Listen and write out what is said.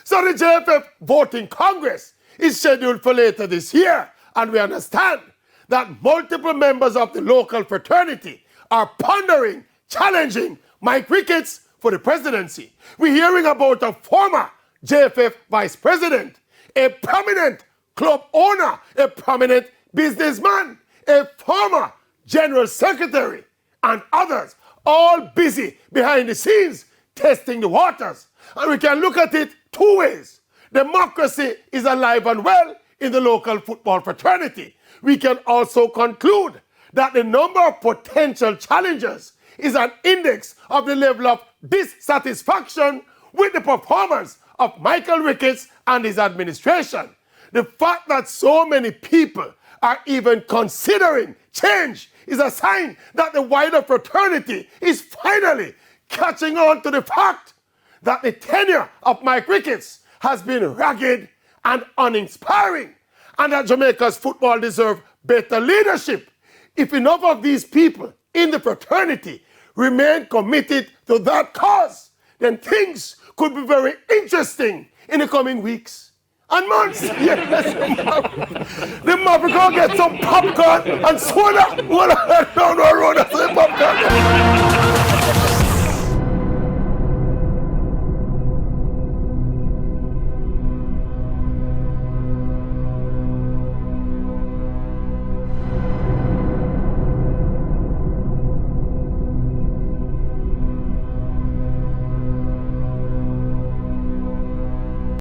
So the JFF voting Congress is scheduled for later this year, and we understand that multiple members of the local fraternity are pondering, challenging Mike Ricketts for the presidency. We're hearing about a former JFF vice president, a prominent club owner, a prominent businessman, a former general secretary, and others, all busy behind the scenes testing the waters. And we can look at it two ways. Democracy is alive and well in the local football fraternity. We can also conclude that the number of potential challengers is an index of the level of dissatisfaction with the performance of Michael Ricketts and his administration. The fact that so many people are even considering change is a sign that the wider fraternity is finally catching on to the fact that the tenure of Mike Ricketts has been ragged and uninspiring, and that Jamaica's football deserves better leadership. If enough of these people in the fraternity remain committed to that cause, then things could be very interesting in the coming weeks and months. Yes, the mob will go get some popcorn and soda. Well, I don't know, some popcorn.